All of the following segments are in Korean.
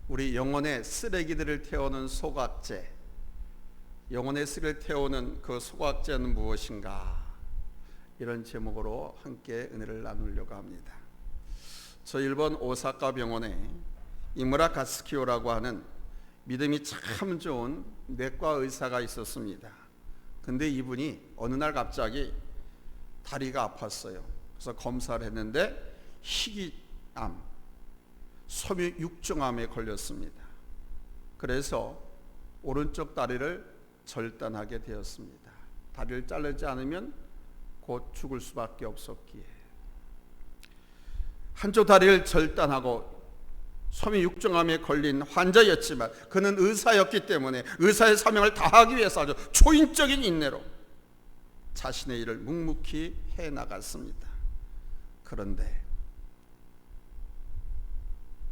우리 영혼의 쓰레기들을 태우는 소각제, 영혼의 쓰레기를 태우는 그 소각제는 무엇인가? 이런 제목으로 함께 은혜를 나누려고 합니다. 저 일본 오사카 병원에 이무라 가스키오라고 하는 믿음이 참 좋은 내과 의사가 있었습니다. 근데 이분이 어느 날 갑자기 다리가 아팠어요. 그래서 검사를 했는데 희귀암, 섬유육종암에 걸렸습니다. 그래서 오른쪽 다리를 절단하게 되었습니다. 다리를 자르지 않으면 곧 죽을 수밖에 없었기에 한쪽 다리를 절단하고 섬유육종암에 걸린 환자였지만 그는 의사였기 때문에 의사의 사명을 다하기 위해서 아주 초인적인 인내로 자신의 일을 묵묵히 해나갔습니다. 그런데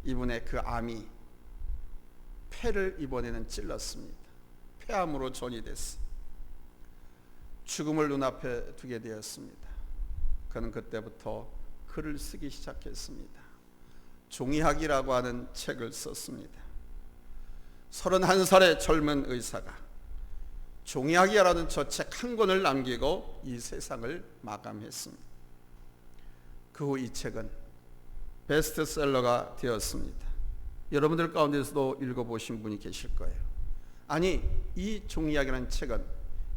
이분의 그 암이 폐를 이번에는 찔렀습니다. 폐암으로 전이됐어. 죽음을 눈앞에 두게 되었습니다. 그는 그때부터 글을 쓰기 시작했습니다. 종이학이라고 하는 책을 썼습니다. 31살의 젊은 의사가 종이학이라는 저 책 한 권을 남기고 이 세상을 마감했습니다. 그 후 이 책은 베스트셀러가 되었습니다. 여러분들 가운데서도 읽어보신 분이 계실 거예요. 아니, 이 종이학이라는 책은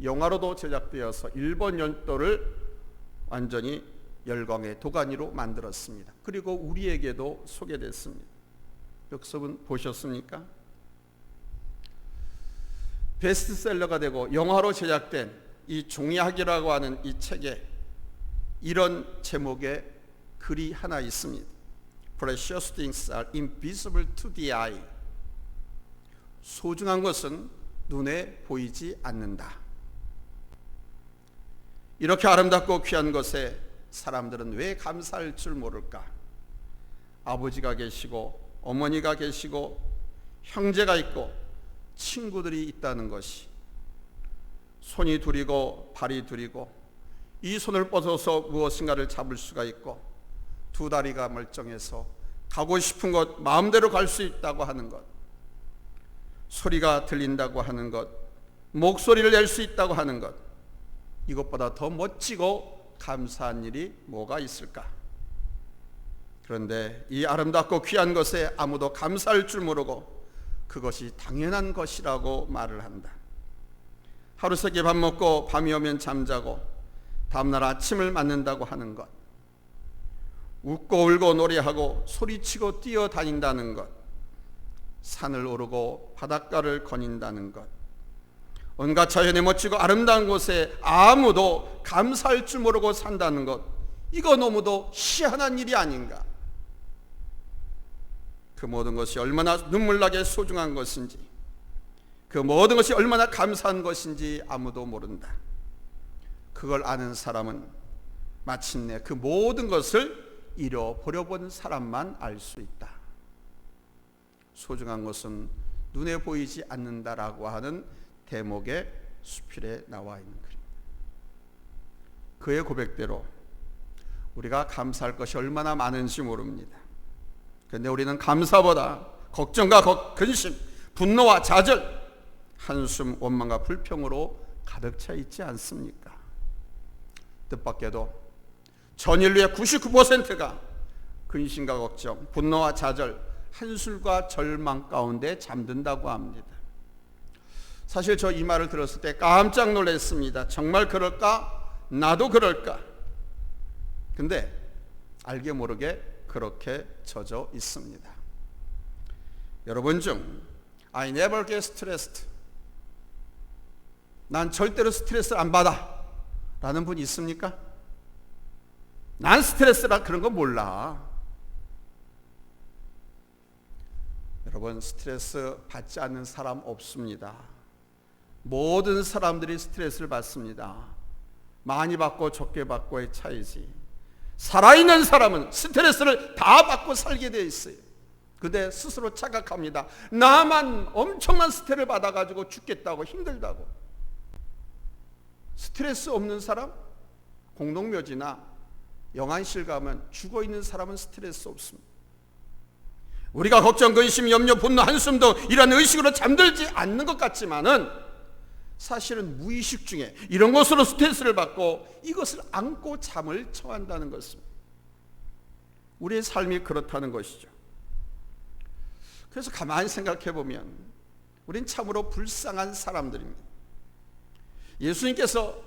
영화로도 제작되어서 일본 연도를 완전히 열광의 도가니로 만들었습니다. 그리고 우리에게도 소개됐습니다. 여러분 보셨습니까? 베스트셀러가 되고 영화로 제작된 이 종이학이라고 하는 이 책에 이런 제목의 글이 하나 있습니다. Precious things are invisible to the eye. 소중한 것은 눈에 보이지 않는다. 이렇게 아름답고 귀한 것에 사람들은 왜 감사할 줄 모를까? 아버지가 계시고 어머니가 계시고 형제가 있고 친구들이 있다는 것이, 손이 둘이고 발이 둘이고 이 손을 뻗어서 무엇인가를 잡을 수가 있고 두 다리가 멀쩡해서 가고 싶은 곳 마음대로 갈 수 있다고 하는 것, 소리가 들린다고 하는 것, 목소리를 낼 수 있다고 하는 것, 이것보다 더 멋지고 감사한 일이 뭐가 있을까? 그런데 이 아름답고 귀한 것에 아무도 감사할 줄 모르고 그것이 당연한 것이라고 말을 한다. 하루 세끼 밥 먹고 밤이 오면 잠자고 다음날 아침을 맞는다고 하는 것, 웃고 울고 노래하고 소리치고 뛰어다닌다는 것, 산을 오르고 바닷가를 거닌다는 것, 온갖 자연의 멋지고 아름다운 곳에 아무도 감사할 줄 모르고 산다는 것, 이거 너무도 희한한 일이 아닌가? 그 모든 것이 얼마나 눈물나게 소중한 것인지, 그 모든 것이 얼마나 감사한 것인지 아무도 모른다. 그걸 아는 사람은 마침내 그 모든 것을 잃어버려본 사람만 알 수 있다. 소중한 것은 눈에 보이지 않는다라고 하는 대목의 수필에 나와 있는 글입니다. 그의 고백대로 우리가 감사할 것이 얼마나 많은지 모릅니다. 그런데 우리는 감사보다 걱정과 근심, 분노와 좌절, 한숨, 원망과 불평으로 가득 차 있지 않습니까? 뜻밖에도 전 인류의 99%가 근심과 걱정, 분노와 좌절, 한술과 절망 가운데 잠든다고 합니다. 사실 저 이 말을 들었을 때 깜짝 놀랐습니다. 정말 그럴까? 나도 그럴까? 근데 알게 모르게 그렇게 젖어 있습니다. 여러분 중 I never get stressed, 난 절대로 스트레스를 안 받아 라는 분 있습니까? 난 스트레스라 그런 거 몰라. 여러분, 스트레스 받지 않는 사람 없습니다. 모든 사람들이 스트레스를 받습니다. 많이 받고 적게 받고의 차이지, 살아있는 사람은 스트레스를 다 받고 살게 되어 있어요. 근데 스스로 착각합니다. 나만 엄청난 스트레스를 받아가지고 죽겠다고, 힘들다고. 스트레스 없는 사람, 공동묘지나 영안실 가면 죽어있는 사람은 스트레스 없습니다. 우리가 걱정, 근심, 염려, 분노, 한숨 등 이런 의식으로 잠들지 않는 것 같지만은 사실은 무의식 중에 이런 것으로 스트레스를 받고 이것을 안고 잠을 청한다는 것입니다. 우리의 삶이 그렇다는 것이죠. 그래서 가만히 생각해 보면 우린 참으로 불쌍한 사람들입니다. 예수님께서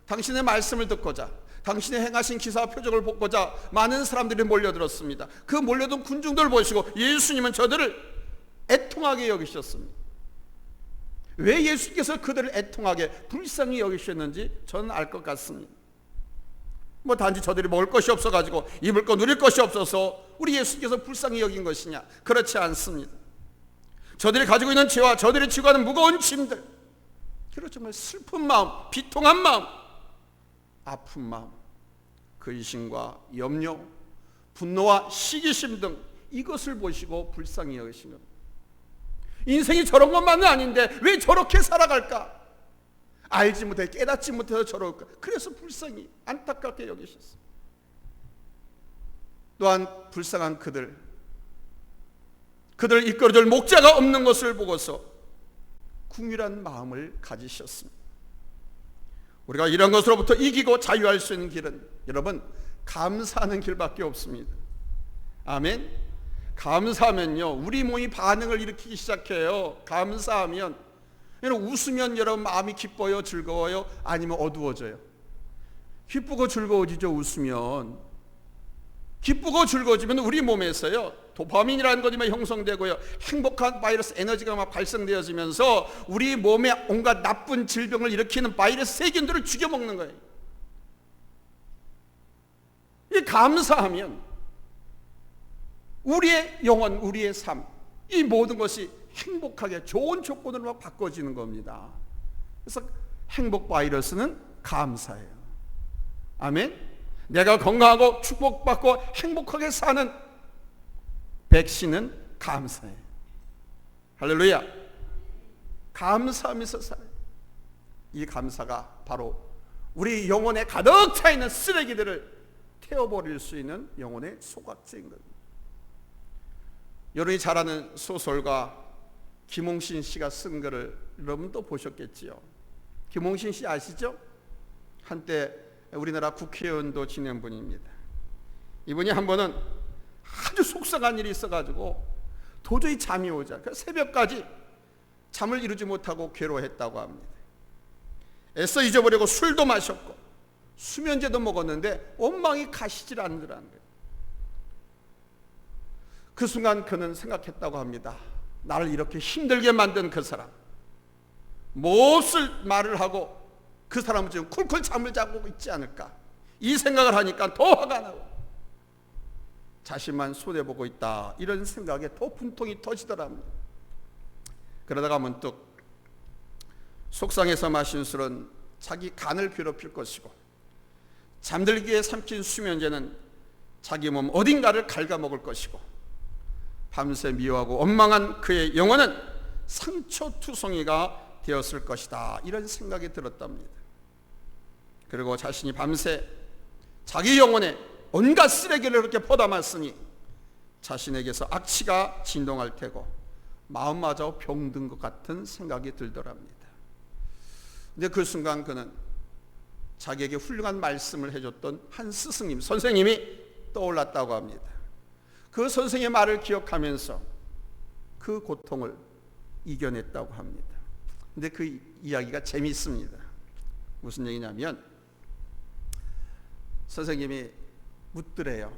당신의 말씀을 듣고자, 당신의 행하신 기사와 표적을 보고자 많은 사람들이 몰려들었습니다. 그 몰려든 군중들을 보시고 예수님은 저들을 애통하게 여기셨습니다. 왜 예수님께서 그들을 애통하게 불쌍히 여기셨는지 저는 알 것 같습니다. 단지 저들이 먹을 것이 없어가지고 입을 거 누릴 것이 없어서 우리 예수님께서 불쌍히 여긴 것이냐? 그렇지 않습니다. 저들이 가지고 있는 죄와 저들이 지고 가는 무거운 짐들, 그리고 정말 슬픈 마음, 비통한 마음, 아픈 마음, 근심과 염려, 분노와 시기심 등 이것을 보시고 불쌍히 여기신 겁니다. 인생이 저런 것만은 아닌데 왜 저렇게 살아갈까? 알지 못해 깨닫지 못해서 저럴까? 그래서 불쌍히 안타깝게 여기셨어요. 또한 불쌍한 그들 이끌어줄 목자가 없는 것을 보고서 궁휼한 마음을 가지셨습니다. 우리가 이런 것으로부터 이기고 자유할 수 있는 길은 여러분 감사하는 길밖에 없습니다. 아멘. 감사하면요 우리 몸이 반응을 일으키기 시작해요. 감사하면 웃으면 여러분 마음이 기뻐요, 즐거워요, 아니면 어두워져요? 기쁘고 즐거워지죠. 웃으면 기쁘고 즐거워지면 우리 몸에서요 도파민이라는 것이 형성되고요 행복한 바이러스 에너지가 막 발생되어지면서 우리 몸에 온갖 나쁜 질병을 일으키는 바이러스 세균들을 죽여먹는 거예요. 이 감사하면 우리의 영혼, 우리의 삶, 이 모든 것이 행복하게 좋은 조건으로 바꿔지는 겁니다. 그래서 행복 바이러스는 감사예요. 아멘. 내가 건강하고 축복받고 행복하게 사는 백신은 감사예요. 할렐루야. 감사하면서 살아요. 이 감사가 바로 우리 영혼에 가득 차 있는 쓰레기들을 태워버릴 수 있는 영혼의 소각제인 겁니다. 여러분이 잘 아는 소설가 김홍신 씨가 쓴 글을 여러분도 보셨겠지요. 김홍신 씨 아시죠? 한때 우리나라 국회의원도 지낸 분입니다. 이분이 한 번은 아주 속상한 일이 있어가지고 도저히 잠이 오자 새벽까지 잠을 이루지 못하고 괴로워했다고 합니다. 애써 잊어버리고 술도 마셨고 수면제도 먹었는데 원망이 가시질 않더라는 거예요. 그 순간 그는 생각했다고 합니다. 나를 이렇게 힘들게 만든 그 사람, 무엇을 말을 하고 그 사람은 지금 쿨쿨 잠을 자고 있지 않을까? 이 생각을 하니까 더 화가 나고 자신만 손해보고 있다, 이런 생각에 더 분통이 터지더랍니다. 그러다가 문득 속상해서 마신 술은 자기 간을 괴롭힐 것이고 잠들기에 삼킨 수면제는 자기 몸 어딘가를 갉아먹을 것이고 밤새 미워하고 원망한 그의 영혼은 상처투성이가 되었을 것이다, 이런 생각이 들었답니다. 그리고 자신이 밤새 자기 영혼에 온갖 쓰레기를 그렇게 퍼담았으니 자신에게서 악취가 진동할 테고 마음마저 병든 것 같은 생각이 들더랍니다. 근데 그 순간 그는 자기에게 훌륭한 말씀을 해줬던 한 스승님, 선생님이 떠올랐다고 합니다. 그 선생의 말을 기억하면서 그 고통을 이겨냈다고 합니다. 근데 그 이야기가 재미있습니다. 무슨 얘기냐면 선생님이 묻더래요.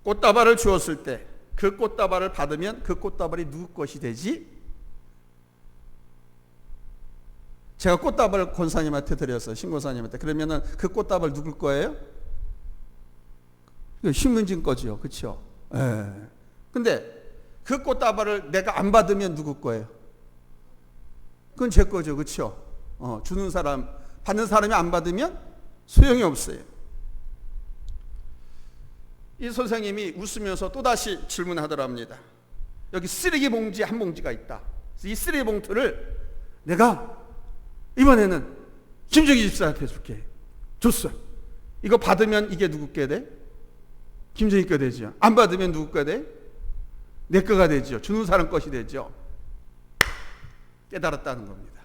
꽃다발을 주었을 때 그 꽃다발을 받으면 그 꽃다발이 누구 것이 되지? 제가 꽃다발을 권사님한테 드렸어요. 신고사님한테. 그러면은 그 꽃다발 누굴 거예요? 신문진 거죠. 그렇죠? 예. 근데 그 꽃다발을 내가 안 받으면 누구 거예요? 그건 제 거죠. 그렇죠? 주는 사람, 받는 사람이 안 받으면 소용이 없어요. 이 선생님이 웃으면서 또다시 질문하더랍니다. 여기 쓰레기 봉지 한 봉지가 있다. 이 쓰레기 봉투를 내가 이번에는 김정희 집사한테 줄게. 줬어. 이거 받으면 이게 누구 게 돼? 김정희 게 되죠. 안 받으면 누구 게 돼? 내 거가 되죠. 주는 사람 것이 되죠. 깨달았다는 겁니다.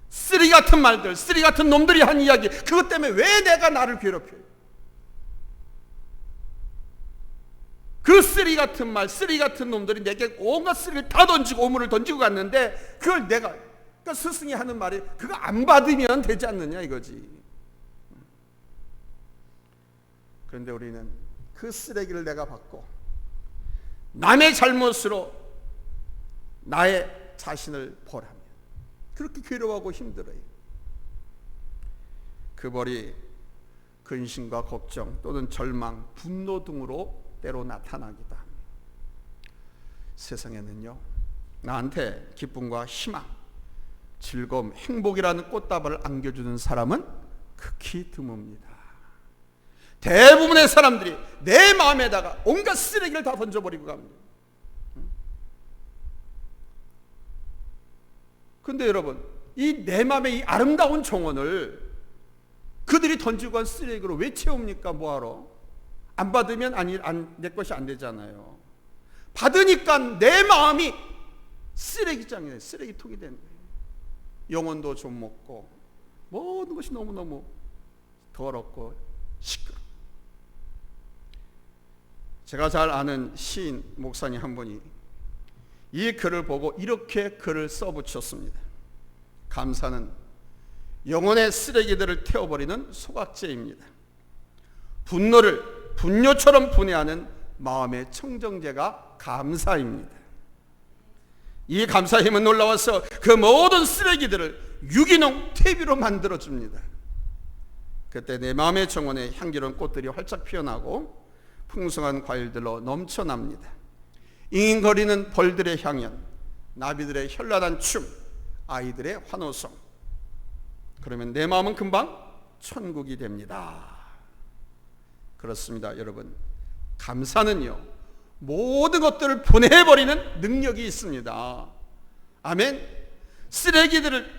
쓰레기 같은 말들, 쓰레기 같은 놈들이 한 이야기, 그것 때문에 왜 내가 나를 괴롭혀요? 그 쓰레기 같은 말, 쓰레기 같은 놈들이 내게 온갖 쓰레기를 다 던지고 오물을 던지고 갔는데 그걸 내가, 그러니까 스승이 하는 말이 그거 안 받으면 되지 않느냐 이거지. 그런데 우리는 그 쓰레기를 내가 받고 남의 잘못으로 나의 자신을 벌하며 그렇게 괴로워하고 힘들어요. 그 벌이 근심과 걱정 또는 절망, 분노 등으로 때로 나타나기도 합니다. 세상에는요, 나한테 기쁨과 희망, 즐거움, 행복이라는 꽃다발을 안겨주는 사람은 극히 드뭅니다. 대부분의 사람들이 내 마음에다가 온갖 쓰레기를 다 던져버리고 갑니다. 근데 여러분, 이 내 마음의 이 아름다운 정원을 그들이 던지고 간 쓰레기로 왜 채웁니까? 뭐하러? 안 받으면 내 것이 안 되잖아요. 받으니까 내 마음이 쓰레기장이에요. 쓰레기통이 되는 거예요. 영혼도 좀 먹고 모든 것이 너무너무 더럽고 시끄럽고. 제가 잘 아는 시인 목사님 한 분이 이 글을 보고 이렇게 글을 써붙였습니다. 감사는 영혼의 쓰레기들을 태워버리는 소각제입니다. 분노를 분뇨처럼 분해하는 마음의 청정제가 감사입니다. 이 감사의 힘은 놀라워서 그 모든 쓰레기들을 유기농 퇴비로 만들어줍니다. 그때 내 마음의 정원에 향기로운 꽃들이 활짝 피어나고 풍성한 과일들로 넘쳐납니다. 잉잉거리는 벌들의 향연, 나비들의 현란한 춤, 아이들의 환호성. 그러면 내 마음은 금방 천국이 됩니다. 그렇습니다, 여러분. 감사는요, 모든 것들을 분해해버리는 능력이 있습니다. 아멘. 쓰레기들을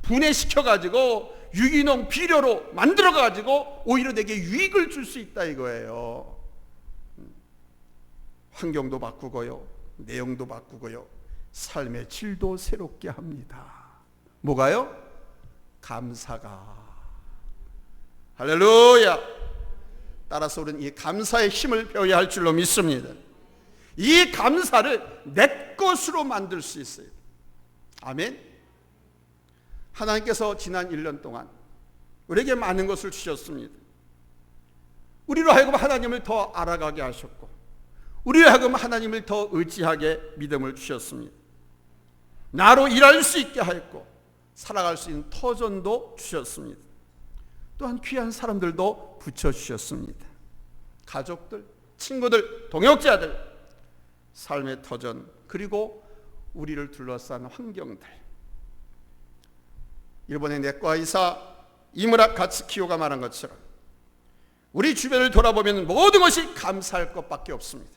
분해시켜가지고 유기농 비료로 만들어가지고 오히려 내게 유익을 줄 수 있다 이거예요. 환경도 바꾸고요, 내용도 바꾸고요, 삶의 질도 새롭게 합니다. 뭐가요? 감사가. 할렐루야. 따라서 우리는 이 감사의 힘을 배워야 할 줄로 믿습니다. 이 감사를 내 것으로 만들 수 있어요. 아멘. 하나님께서 지난 1년 동안 우리에게 많은 것을 주셨습니다. 우리로 하여금 하나님을 더 알아가게 하셨고, 우리로 하여금 하나님을 더 의지하게 믿음을 주셨습니다. 나로 일할 수 있게 하였고 살아갈 수 있는 터전도 주셨습니다. 또한 귀한 사람들도 붙여주셨습니다. 가족들, 친구들, 동역자들, 삶의 터전, 그리고 우리를 둘러싼 환경들. 일본의 내과 의사 이무라 가츠키요가 말한 것처럼 우리 주변을 돌아보면 모든 것이 감사할 것밖에 없습니다.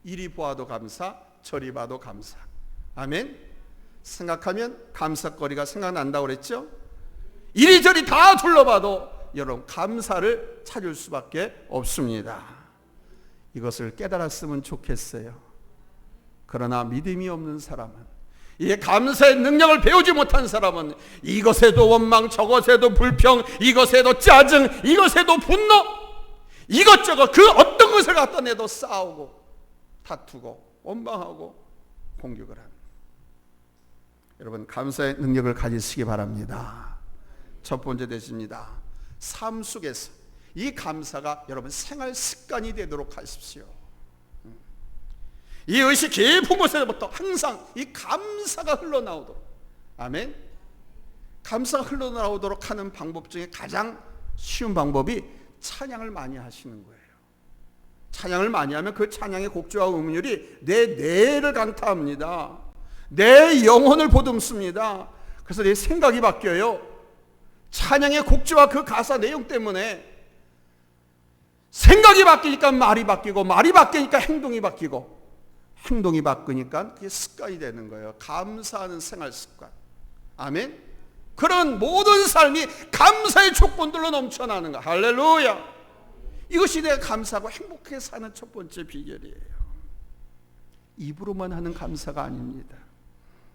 이리 보아도 감사, 저리 봐도 감사. 아멘. 생각하면 감사거리가 생각난다고 그랬죠? 이리저리 다 둘러봐도 여러분 감사를 찾을 수밖에 없습니다. 이것을 깨달았으면 좋겠어요. 그러나 믿음이 없는 사람은, 이 감사의 능력을 배우지 못한 사람은 이것에도 원망, 저것에도 불평, 이것에도 짜증, 이것에도 분노, 이것저것 그 어떤 것을 갖다 내도 싸우고 다투고 원망하고 공격을 합니다. 여러분, 감사의 능력을 가지시기 바랍니다. 첫 번째 되십니다. 삶 속에서 이 감사가 여러분 생활 습관이 되도록 하십시오. 이 의식 깊은 곳에서부터 항상 이 감사가 흘러나오도록. 아멘. 감사가 흘러나오도록 하는 방법 중에 가장 쉬운 방법이 찬양을 많이 하시는 거예요. 찬양을 많이 하면 그 찬양의 곡조와 음률이 내 뇌를 강타합니다. 내 영혼을 보듬습니다. 그래서 내 생각이 바뀌어요. 찬양의 곡조와 그 가사 내용 때문에 생각이 바뀌니까 말이 바뀌고, 말이 바뀌니까 행동이 바뀌고, 행동이 바뀌니까 그게 습관이 되는 거예요. 감사하는 생활 습관. 아멘. 그런 모든 삶이 감사의 촉본들로 넘쳐나는 거. 할렐루야. 이것이 내가 감사하고 행복하게 사는 첫 번째 비결이에요. 입으로만 하는 감사가 아닙니다.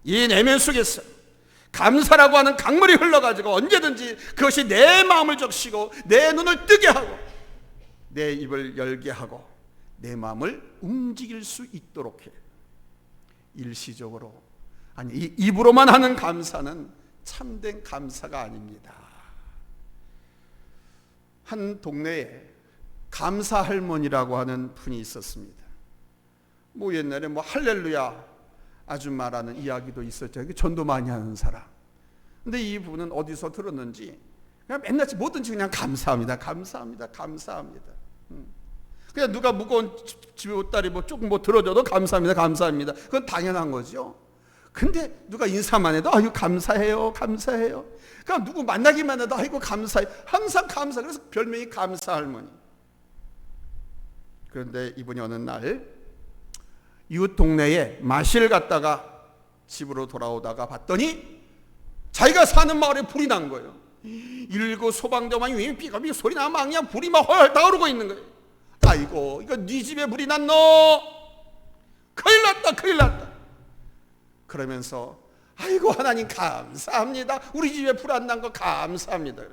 이 내면 속에서 감사라고 하는 강물이 흘러가지고 언제든지 그것이 내 마음을 적시고 내 눈을 뜨게 하고 내 입을 열게 하고 내 마음을 움직일 수 있도록 해. 일시적으로, 아니, 이 입으로만 하는 감사는 참된 감사가 아닙니다. 한 동네에 감사 할머니라고 하는 분이 있었습니다. 뭐 옛날에 뭐 할렐루야 아줌마라는 이야기도 있었죠. 전도 많이 하는 사람. 근데 이 분은 어디서 들었는지 그냥 맨날 뭐든지 그냥 감사합니다, 감사합니다, 감사합니다. 그냥 누가 무거운 집옷다리 뭐 조금 뭐 들어줘도 감사합니다, 감사합니다. 그건 당연한 거죠. 근데 누가 인사만 해도 아유 감사해요, 감사해요. 그러니까 누구 만나기만 해도 아이고 감사해요. 항상 감사. 그래서 별명이 감사 할머니. 그런데 이분이 어느 날 이웃 동네에 마실 갔다가 집으로 돌아오다가 봤더니 자기가 사는 마을에 불이 난 거예요. 일구 소방대만이 삐까삐 소리 나면 막 그냥 불이 막 헐 타오르고 있는 거예요. 아이고 이거 네 집에 불이 났노? 큰일 났다, 큰일 났다. 그러면서 아이고 하나님 감사합니다. 우리 집에 불 안 난 거 감사합니다.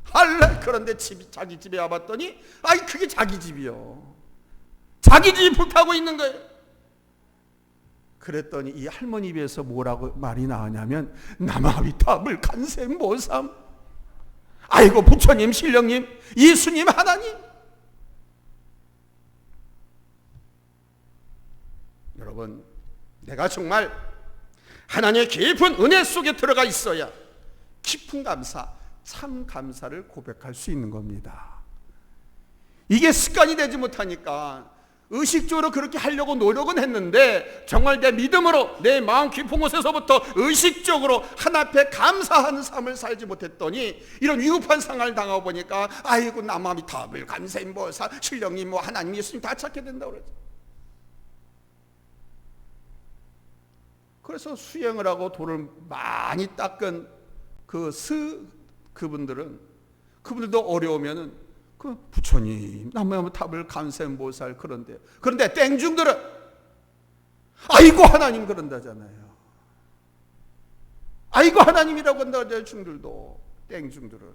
할래? 그런데 자기 집에 와봤더니 아이 그게 자기 집이요. 자기 집이 불타고 있는 거예요. 그랬더니 이 할머니 입에서 뭐라고 말이 나오냐면 나마비탑을 간셈보삼. 아이고 부처님, 신령님, 예수님, 하나님. 여러분, 내가 정말 하나님의 깊은 은혜 속에 들어가 있어야 깊은 감사, 참 감사를 고백할 수 있는 겁니다. 이게 습관이 되지 못하니까 의식적으로 그렇게 하려고 노력은 했는데 정말 내 믿음으로 내 마음 깊은 곳에서부터 의식적으로 하나 앞에 감사하는 삶을 살지 못했더니 이런 위급한 상황을 당하고 보니까 아이고 남아미 답을 감사인보사 신령님 뭐 하나님 예수님 다 찾게 된다고 그러죠. 그래서 수행을 하고 돌을 많이 닦은 그분들도 어려우면은 그 부처님 남아미 답을 감사인보살 그런데요. 그런데 땡중들은 아이고 하나님 그런다잖아요. 아이고 하나님이라고 한다잖아요. 중들도 땡중들은.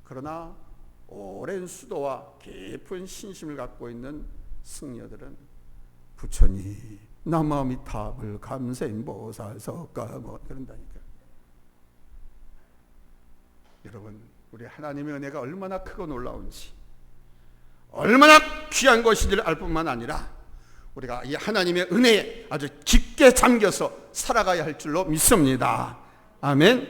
그러나 오랜 수도와 깊은 신심을 갖고 있는 승려들은 부처님 남아미탑을 감사인보살 석가 뭐 그런다니까. 여러분, 우리 하나님의 은혜가 얼마나 크고 놀라운지, 얼마나 귀한 것인지를 알 뿐만 아니라 우리가 이 하나님의 은혜에 아주 깊게 잠겨서 살아가야 할 줄로 믿습니다. 아멘.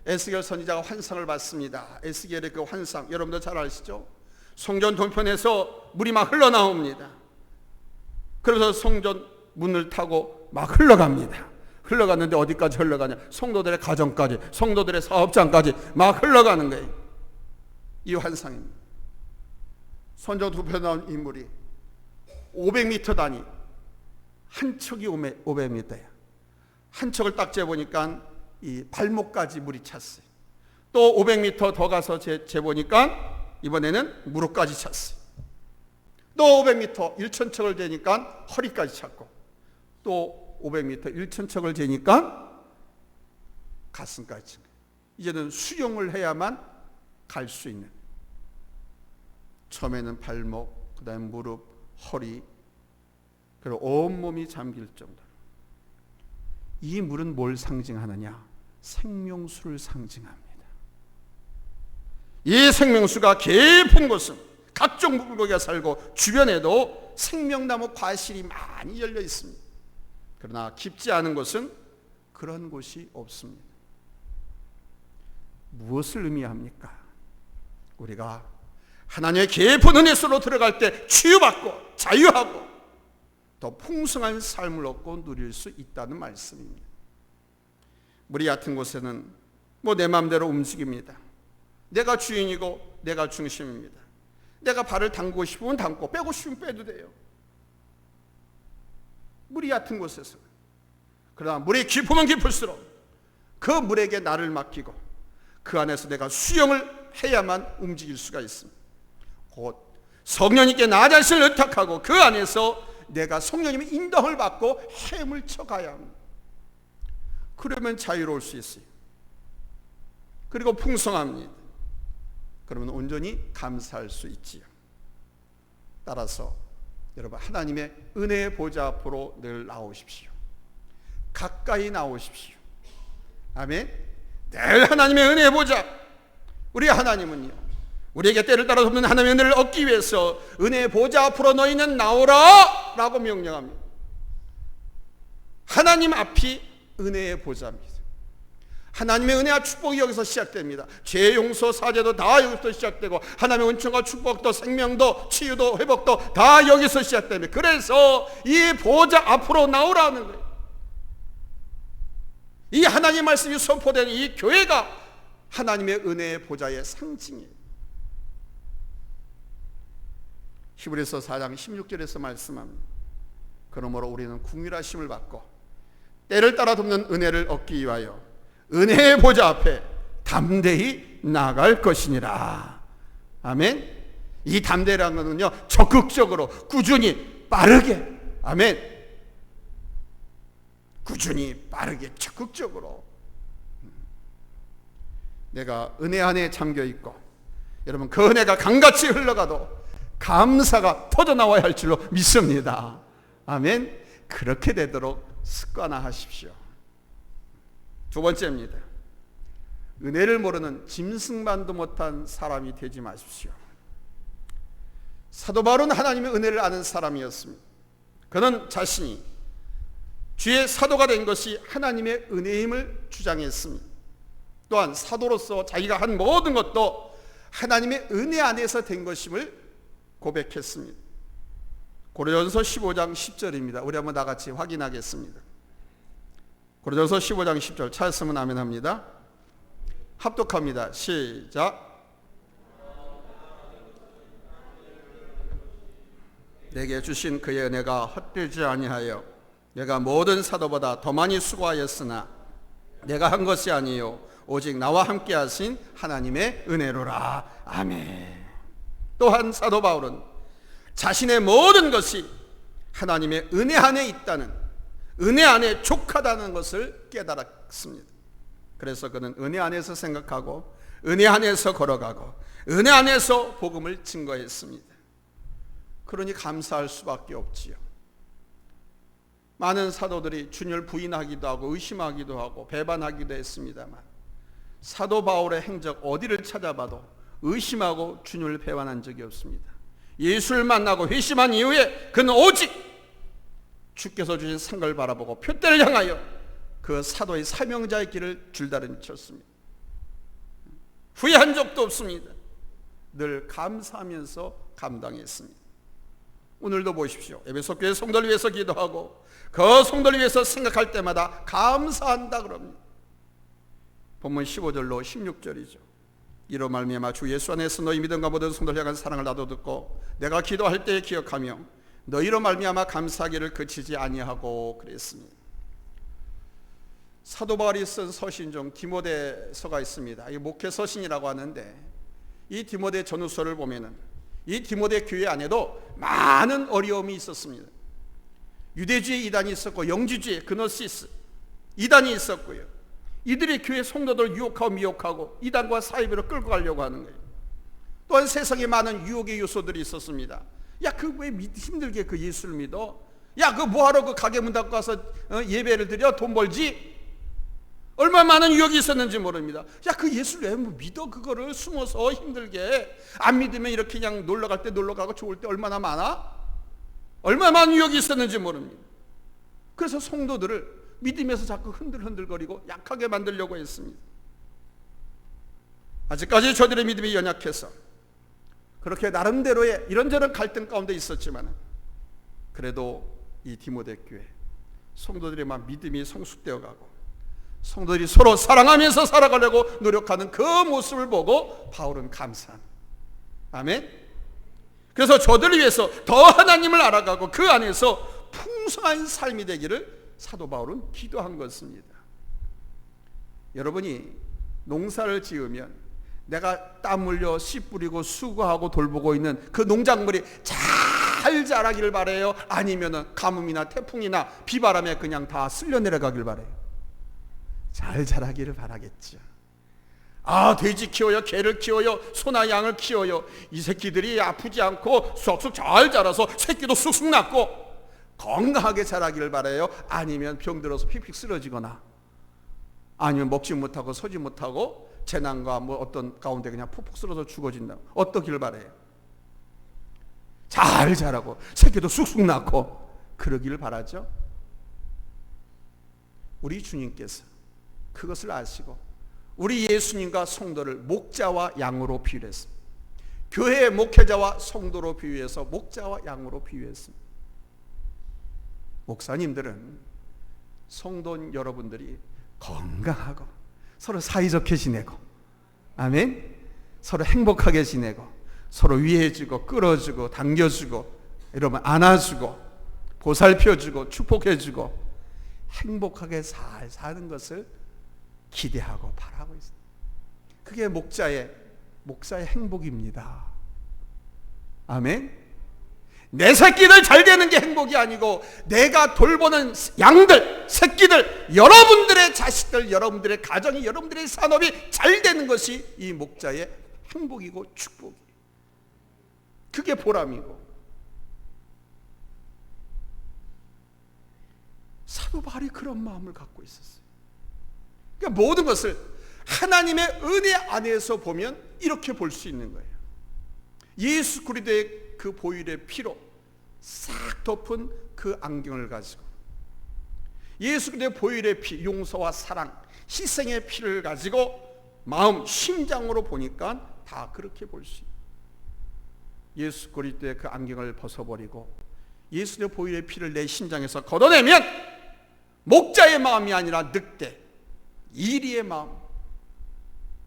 에스겔 선지자가 환상을 봤습니다. 에스겔의 그 환상 여러분도 잘 아시죠? 성전 동편에서 물이 막 흘러나옵니다. 그래서 성전 문을 타고 막 흘러갑니다. 흘러갔는데 어디까지 흘러가냐? 성도들의 가정까지, 성도들의 사업장까지 막 흘러가는 거예요. 이 환상입니다. 성전 두 편 나온 인물이 500m 단위, 한 척이 500m야. 한 척을 딱 재보니까 이 발목까지 물이 찼어요. 또 500m 더 가서 재보니까 이번에는 무릎까지 찼어요. 또 500m 1,000척을 재니까 허리까지 찼고, 또 500m 1,000척을 재니까 가슴까지 찬 거예요. 이제는 수용을 해야만 갈 수 있는. 처음에는 발목, 그 다음에 무릎, 허리, 그리고 온몸이 잠길 정도로. 이 물은 뭘 상징하느냐? 생명수를 상징합니다. 이 생명수가 깊은 곳은 각종 물고기가 살고 주변에도 생명나무 과실이 많이 열려 있습니다. 그러나 깊지 않은 곳은 그런 곳이 없습니다. 무엇을 의미합니까? 우리가 하나님의 깊은 은혜 속으로 들어갈 때 치유받고 자유하고 더 풍성한 삶을 얻고 누릴 수 있다는 말씀입니다. 물이 얕은 곳에는 뭐 내 마음대로 움직입니다. 내가 주인이고 내가 중심입니다. 내가 발을 담그고 싶으면 담고 빼고 싶으면 빼도 돼요. 물이 얕은 곳에서. 그러나 물이 깊으면 깊을수록 그 물에게 나를 맡기고 그 안에서 내가 수용을 해야만 움직일 수가 있습니다. 곧 성령님께 나 자신을 의탁하고 그 안에서 내가 성령님의 인도를 받고 헤엄을 쳐가야 합니다. 그러면 자유로울 수 있어요. 그리고 풍성합니다. 그러면 온전히 감사할 수 있지요. 따라서 여러분, 하나님의 은혜의 보좌 앞으로 늘 나오십시오. 가까이 나오십시오. 아멘. 늘 하나님의 은혜의 보좌. 우리 하나님은요, 우리에게 때를 따라 덮는 하나님의 은혜를 얻기 위해서 은혜의 보좌 앞으로 너희는 나오라 라고 명령합니다. 하나님 앞이 은혜의 보좌입니다. 하나님의 은혜와 축복이 여기서 시작됩니다. 죄 용서 사죄도 다 여기서 시작되고, 하나님의 은총과 축복도 생명도 치유도 회복도 다 여기서 시작됩니다. 그래서 이 보좌 앞으로 나오라는 거예요. 이 하나님 말씀이 선포되는 이 교회가 하나님의 은혜의 보좌의 상징이에요. 히브리서 4장 16절에서 말씀합니다. 그러므로 우리는 긍휼하심을 받고 때를 따라 돕는 은혜를 얻기 위하여 은혜의 보좌 앞에 담대히 나아갈 것이니라. 아멘. 이 담대라는 것은요, 적극적으로 꾸준히 빠르게, 아멘, 꾸준히 빠르게 적극적으로 내가 은혜 안에 잠겨 있고, 여러분 그 은혜가 강같이 흘러가도 감사가 터져나와야 할 줄로 믿습니다. 아멘. 그렇게 되도록 습관화하십시오. 두 번째입니다. 은혜를 모르는 짐승만도 못한 사람이 되지 마십시오. 사도 바울은 하나님의 은혜를 아는 사람이었습니다. 그는 자신이 주의 사도가 된 것이 하나님의 은혜임을 주장했습니다. 또한 사도로서 자기가 한 모든 것도 하나님의 은혜 안에서 된 것임을 고백했습니다. 고린도전서 15장 10절입니다. 우리 한번 다 같이 확인하겠습니다. 고린도전서 15장 10절 찾았으면 아멘 합니다. 합독합니다. 시작. 내게 주신 그의 은혜가 헛되지 아니하여 내가 모든 사도보다 더 많이 수고하였으나 내가 한 것이 아니요 오직 나와 함께 하신 하나님의 은혜로라. 아멘. 또한 사도 바울은 자신의 모든 것이 하나님의 은혜 안에 있다는, 은혜 안에 족하다는 것을 깨달았습니다. 그래서 그는 은혜 안에서 생각하고 은혜 안에서 걸어가고 은혜 안에서 복음을 증거했습니다. 그러니 감사할 수밖에 없지요. 많은 사도들이 주님을 부인하기도 하고 의심하기도 하고 배반하기도 했습니다만, 사도 바울의 행적 어디를 찾아봐도 의심하고 주님을 배반한 적이 없습니다. 예수를 만나고 회심한 이후에 그는 오직 주께서 주신 상을 바라보고 표대를 향하여 그 사도의 사명자의 길을 줄다름 쳤습니다. 후회한 적도 없습니다. 늘 감사하면서 감당했습니다. 오늘도 보십시오. 에베소 교회 성도를 위해서 기도하고 그 성도를 위해서 생각할 때마다 감사한다 그럽니다. 본문 15절로 16절이죠. 이로 말미암아 주 예수 안에서 너희 믿음과 모든 성도를 향한 사랑을 나도 듣고 내가 기도할 때에 기억하며 너희로 말미암아 감사하기를 그치지 아니하고 그랬습니다. 사도 바울이 쓴 서신 중 디모데서가 있습니다. 이 목회 서신이라고 하는데, 이 디모데 전후서를 보면은 이 디모데 교회 안에도 많은 어려움이 있었습니다. 유대주의 이단이 있었고 영주주의 그노시스 이단이 있었고요. 이들이 교회 성도들을 유혹하고 미혹하고 이단과 사이비로 끌고 가려고 하는 거예요. 또한 세상에 많은 유혹의 요소들이 있었습니다. 야, 그 왜 힘들게 그 예수를 믿어? 야, 그 뭐하러 그 가게 문 닫고 가서 예배를 드려 돈 벌지? 얼마나 많은 유혹이 있었는지 모릅니다. 야, 그 예수를 왜 믿어? 그거를 숨어서 힘들게. 안 믿으면 이렇게 그냥 놀러 갈 때 놀러 가고 좋을 때 얼마나 많아? 얼마나 많은 유혹이 있었는지 모릅니다. 그래서 성도들을 믿음에서 자꾸 흔들흔들거리고 약하게 만들려고 했습니다. 아직까지 저들의 믿음이 연약해서 그렇게 나름대로의 이런저런 갈등 가운데 있었지만, 그래도 이 디모데 교회 성도들의 막 믿음이 성숙되어 가고 성도들이 서로 사랑하면서 살아가려고 노력하는 그 모습을 보고 바울은 감사합니다. 아멘. 그래서 저들을 위해서 더 하나님을 알아가고 그 안에서 풍성한 삶이 되기를 사도 바울은 기도한 것입니다. 여러분이 농사를 지으면 내가 땀 흘려 씨 뿌리고 수고하고 돌보고 있는 그 농작물이 잘 잘 자라기를 바라요? 아니면은 가뭄이나 태풍이나 비바람에 그냥 다 쓸려 내려가길 바라요? 잘 자라기를 바라겠죠. 아, 돼지 키워요, 개를 키워요, 소나 양을 키워요. 이 새끼들이 아프지 않고 쑥쑥 잘 자라서 새끼도 쑥쑥 낳고 건강하게 자라기를 바라요? 아니면 병들어서 픽픽 쓰러지거나 아니면 먹지 못하고 서지 못하고 재난과 뭐 어떤 가운데 그냥 푹푹 쓰러져 죽어진다. 어떠기를 바라요? 잘 자라고 새끼도 쑥쑥 낳고 그러기를 바라죠. 우리 주님께서 그것을 아시고 우리 예수님과 성도를 목자와 양으로 비유했습니다. 교회의 목회자와 성도로 비유해서 목자와 양으로 비유했습니다. 목사님들은 성도 여러분들이 건강하고 서로 사이좋게 지내고, 아멘, 서로 행복하게 지내고 서로 위해주고 끌어주고 당겨주고 이러면 안아주고 보살펴주고 축복해주고 행복하게 잘 사는 것을 기대하고 바라고 있습니다. 그게 목사의 행복입니다. 아멘. 내 새끼들 잘 되는 게 행복이 아니고 내가 돌보는 양들, 새끼들, 여러분들의 자식들, 여러분들의 가정이, 여러분들의 산업이 잘 되는 것이 이 목자의 행복이고 축복이에요. 그게 보람이고. 사도 바울이 그런 마음을 갖고 있었어요. 그러니까 모든 것을 하나님의 은혜 안에서 보면 이렇게 볼 수 있는 거예요. 예수 그리스도의 그 보혈의 피로 싹 덮은 그 안경을 가지고 예수 그리스도의 보혈의 피, 용서와 사랑, 희생의 피를 가지고 마음, 심장으로 보니까 다 그렇게 볼 수 있어요. 예수 그리스도의 그 안경을 벗어버리고 예수 그리스도의 보혈의 피를 내 심장에서 걷어내면 목자의 마음이 아니라 늑대, 이리의 마음,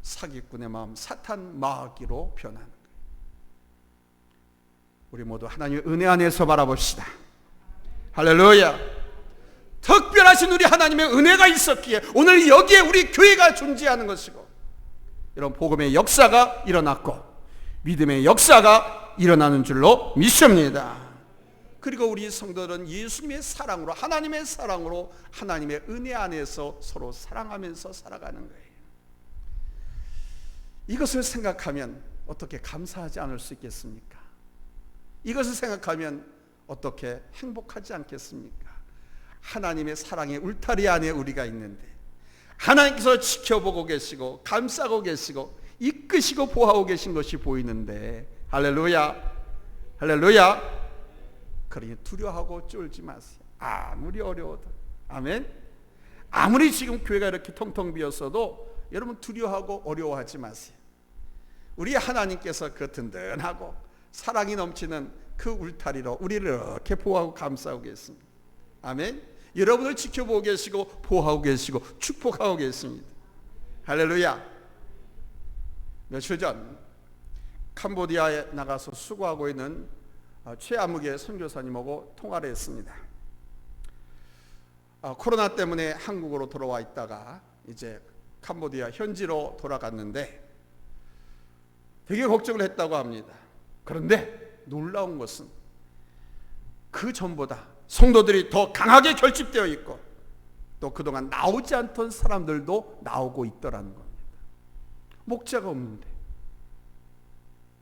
사기꾼의 마음, 사탄 마귀로 변하는 거예요. 우리 모두 하나님의 은혜 안에서 바라봅시다. 할렐루야. 특별하신 우리 하나님의 은혜가 있었기에 오늘 여기에 우리 교회가 존재하는 것이고, 이런 복음의 역사가 일어났고 믿음의 역사가 일어나는 줄로 믿습니다. 그리고 우리 성도들은 예수님의 사랑으로, 하나님의 사랑으로, 하나님의 은혜 안에서 서로 사랑하면서 살아가는 거예요. 이것을 생각하면 어떻게 감사하지 않을 수 있겠습니까? 이것을 생각하면 어떻게 행복하지 않겠습니까? 하나님의 사랑의 울타리 안에 우리가 있는데 하나님께서 지켜보고 계시고 감싸고 계시고 이끄시고 보호하고 계신 것이 보이는데, 할렐루야, 할렐루야. 그러니 두려워하고 쫄지 마세요. 아무리 어려워도. 아멘. 아무리 지금 교회가 이렇게 텅텅 비었어도 여러분 두려워하고 어려워하지 마세요. 우리 하나님께서 그 든든하고 사랑이 넘치는 그 울타리로 우리를 이렇게 보호하고 감싸고 계십니다. 아멘. 여러분을 지켜보고 계시고 보호하고 계시고 축복하고 계십니다. 할렐루야. 며칠 전 캄보디아에 나가서 수고하고 있는 최아무개 선교사님하고 통화를 했습니다. 코로나 때문에 한국으로 돌아와 있다가 이제 캄보디아 현지로 돌아갔는데 되게 걱정을 했다고 합니다. 그런데 놀라운 것은 그 전보다 성도들이 더 강하게 결집되어 있고 또 그동안 나오지 않던 사람들도 나오고 있더라는 겁니다. 목자가 없는데,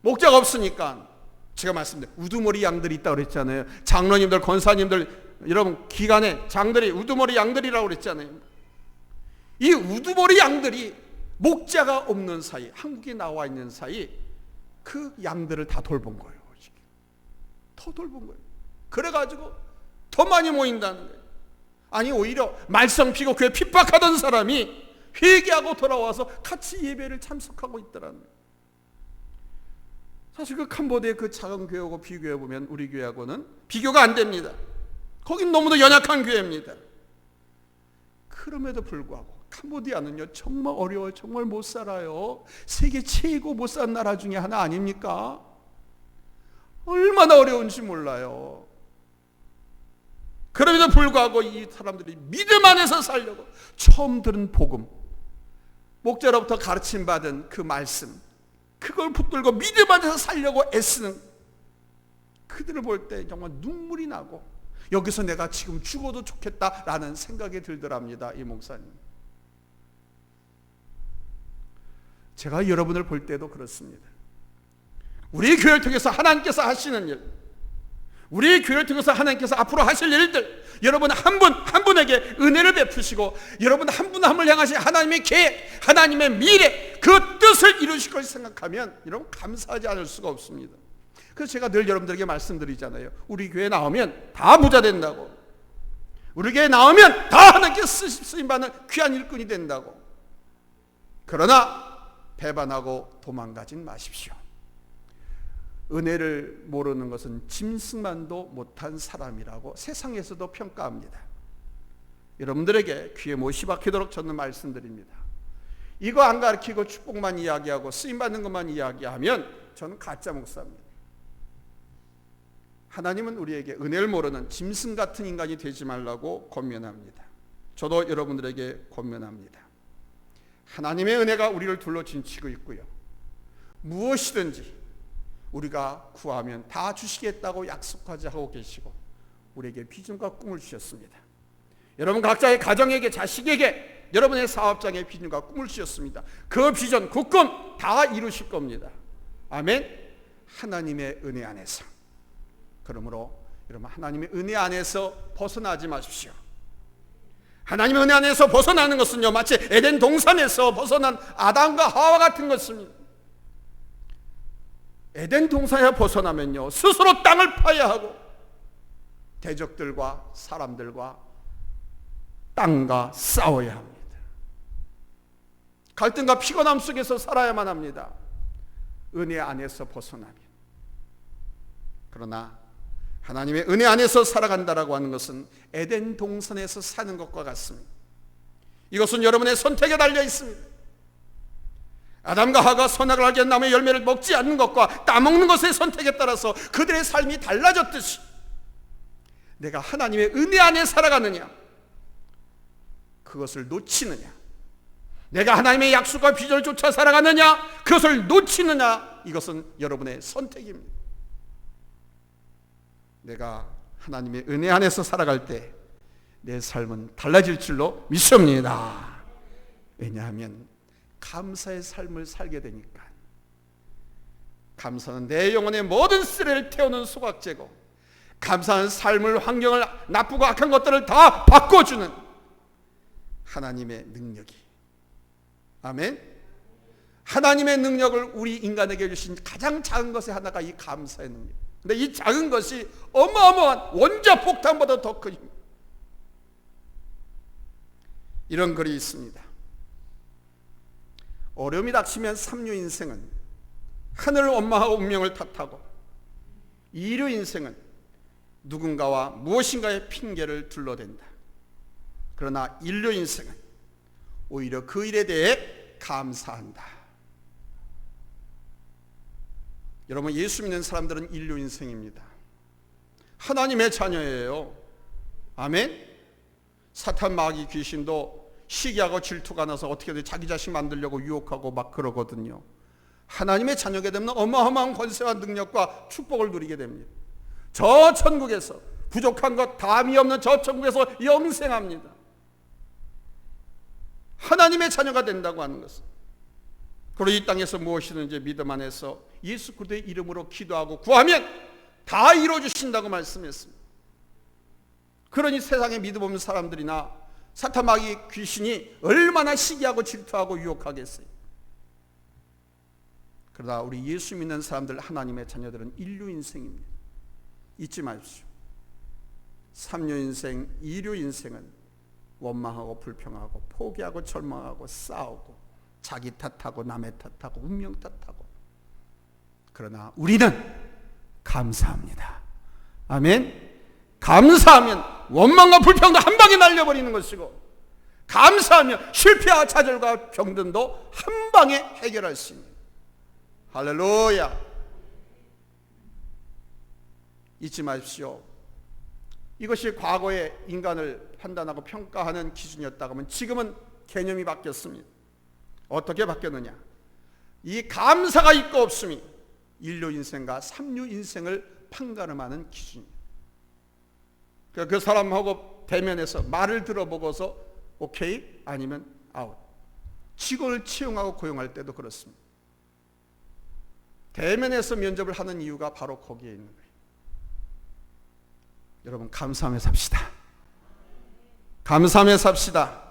목자가 없으니까 제가 말씀드린 우두머리 양들이 있다고 그랬잖아요. 장로님들, 권사님들, 여러분 기간에 장들이 우두머리 양들이라고 그랬잖아요. 이 우두머리 양들이 목자가 없는 사이, 한국에 나와 있는 사이 그 양들을 다 돌본 거예요. 더 돌본 거예요. 그래가지고 더 많이 모인다는 거예요. 아니 오히려 말썽 피고 교회 핍박하던 사람이 회개하고 돌아와서 같이 예배를 참석하고 있더라는 거예요. 사실 그 캄보디아의 그 작은 교회하고 비교해 보면 우리 교회하고는 비교가 안 됩니다. 거긴 너무도 연약한 교회입니다. 그럼에도 불구하고 캄보디아는요 정말 어려워요. 정말 못 살아요. 세계 최고 못 사는 나라 중에 하나 아닙니까? 얼마나 어려운지 몰라요. 그럼에도 불구하고 이 사람들이 믿음 안에서 살려고 처음 들은 복음, 목자로부터 가르침받은 그 말씀, 그걸 붙들고 믿음 안에서 살려고 애쓰는 그들을 볼 때 정말 눈물이 나고 여기서 내가 지금 죽어도 좋겠다라는 생각이 들더랍니다. 이 목사님. 제가 여러분을 볼 때도 그렇습니다. 우리 교회를 통해서 하나님께서 하시는 일, 우리 교회를 통해서 하나님께서 앞으로 하실 일들, 여러분 한 분 한 분에게 은혜를 베푸시고 여러분 한 분 한 분을 향하신 하나님의 계획, 하나님의 미래, 그 뜻을 이루실 것을 생각하면 여러분 감사하지 않을 수가 없습니다. 그래서 제가 늘 여러분들에게 말씀드리잖아요. 우리 교회 나오면 다 부자 된다고, 우리 교회 나오면 다 하나님께 쓰임받는 귀한 일꾼이 된다고. 그러나 배반하고 도망가진 마십시오. 은혜를 모르는 것은 짐승만도 못한 사람이라고 세상에서도 평가합니다. 여러분들에게 귀에 못이 박히도록 저는 말씀드립니다. 이거 안 가르치고 축복만 이야기하고 쓰임받는 것만 이야기하면 저는 가짜 목사입니다. 하나님은 우리에게 은혜를 모르는 짐승 같은 인간이 되지 말라고 권면합니다. 저도 여러분들에게 권면합니다. 하나님의 은혜가 우리를 둘러 진치고 있고요, 무엇이든지 우리가 구하면 다 주시겠다고 약속하고 계시고 우리에게 비전과 꿈을 주셨습니다. 여러분 각자의 가정에게, 자식에게, 여러분의 사업장에 비전과 꿈을 주셨습니다. 그 비전, 그 꿈 다 이루실 겁니다. 아멘. 하나님의 은혜 안에서. 그러므로 여러분 하나님의 은혜 안에서 벗어나지 마십시오. 하나님의 은혜 안에서 벗어나는 것은요, 마치 에덴 동산에서 벗어난 아담과 하와 같은 것입니다. 에덴 동산에 벗어나면요, 스스로 땅을 파야 하고 대적들과 사람들과 땅과 싸워야 합니다. 갈등과 피곤함 속에서 살아야만 합니다. 은혜 안에서 벗어나면. 그러나 하나님의 은혜 안에서 살아간다라고 하는 것은 에덴 동산에서 사는 것과 같습니다. 이것은 여러분의 선택에 달려 있습니다. 아담과 하가 선악을 알게 한 나무의 열매를 먹지 않는 것과 따먹는 것의 선택에 따라서 그들의 삶이 달라졌듯이 내가 하나님의 은혜 안에 살아가느냐, 그것을 놓치느냐, 내가 하나님의 약속과 비전을 쫓아 살아가느냐, 그것을 놓치느냐, 이것은 여러분의 선택입니다. 내가 하나님의 은혜 안에서 살아갈 때 내 삶은 달라질 줄로 믿습니다. 왜냐하면 감사의 삶을 살게 되니까. 감사는 내 영혼의 모든 쓰레를 태우는 소각제고, 감사는 삶을, 환경을, 나쁘고 악한 것들을 다 바꿔주는 하나님의 능력이. 아멘. 하나님의 능력을 우리 인간에게 주신 가장 작은 것의 하나가 이 감사의 능력. 근데 이 작은 것이 어마어마한 원자폭탄보다 더 큰 힘. 이런 글이 있습니다. 어려움이 닥치면 삼류 인생은 하늘을 원망하고 운명을 탓하고, 이류 인생은 누군가와 무엇인가의 핑계를 둘러댄다. 그러나 일류 인생은 오히려 그 일에 대해 감사한다. 여러분, 예수 믿는 사람들은 인류 인생입니다. 하나님의 자녀예요. 아멘. 사탄, 마귀, 귀신도 시기하고 질투가 나서 어떻게든 자기 자식 만들려고 유혹하고 막 그러거든요. 하나님의 자녀게 되면 어마어마한 권세와 능력과 축복을 누리게 됩니다. 저 천국에서 부족한 것 담이 없는 저 천국에서 영생합니다. 하나님의 자녀가 된다고 하는 것은, 그리고 이 땅에서 무엇이든지 믿음 안에서 예수 그리스도의 이름으로 기도하고 구하면 다 이루어주신다고 말씀했습니다. 그러니 세상에 믿음 없는 사람들이나 사탄, 마귀, 귀신이 얼마나 시기하고 질투하고 유혹하겠어요. 그러나 우리 예수 믿는 사람들, 하나님의 자녀들은 인류 인생입니다. 잊지 마십시오. 삼류 인생, 이류 인생은 원망하고 불평하고 포기하고 절망하고 싸우고 자기 탓하고 남의 탓하고 운명 탓하고. 그러나 우리는 감사합니다. 아멘. 감사하면 원망과 불평도 한 방에 날려버리는 것이고, 감사하면 실패와 좌절과 병든도 한 방에 해결할 수 있는. 할렐루야. 잊지 마십시오. 이것이 과거의 인간을 판단하고 평가하는 기준이었다고 하면 지금은 개념이 바뀌었습니다. 어떻게 바뀌었느냐? 이 감사가 있고 없음이 인류 인생과 삼류 인생을 판가름하는 기준입니다. 그 사람하고 대면해서 말을 들어보고서 오케이 아니면 아웃. 직원을 채용하고 고용할 때도 그렇습니다. 대면해서 면접을 하는 이유가 바로 거기에 있는 거예요. 여러분 감사하며 삽시다. 감사하며 삽시다.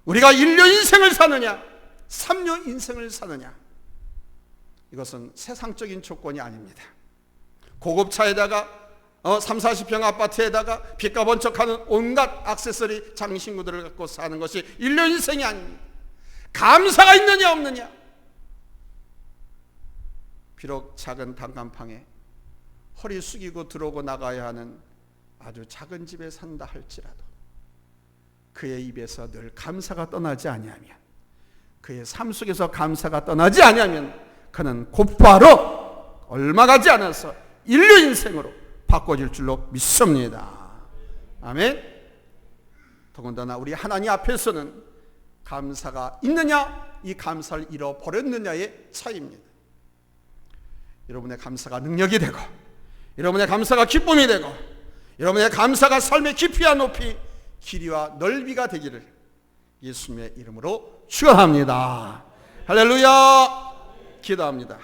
우리가 1년 인생을 사느냐 3년 인생을 사느냐, 이것은 세상적인 조건이 아닙니다. 고급차에다가 3, 40평 아파트에다가 빛과 번쩍하는 온갖 액세서리 장신구들을 갖고 사는 것이 1년 인생이 아닙니다. 감사가 있느냐 없느냐. 비록 작은 단칸방에 허리 숙이고 들어오고 나가야 하는 아주 작은 집에 산다 할지라도 그의 입에서 늘 감사가 떠나지 아니하면, 그의 삶 속에서 감사가 떠나지 아니하면 그는 곧바로 얼마 가지 않아서 인류 인생으로 바꿔질 줄로 믿습니다. 아멘. 더군다나 우리 하나님 앞에서는 감사가 있느냐 이 감사를 잃어버렸느냐의 차이입니다. 여러분의 감사가 능력이 되고, 여러분의 감사가 기쁨이 되고, 여러분의 감사가 삶의 깊이와 높이, 길이와 넓이가 되기를 예수님의 이름으로 축원합니다. 할렐루야. 기도합니다.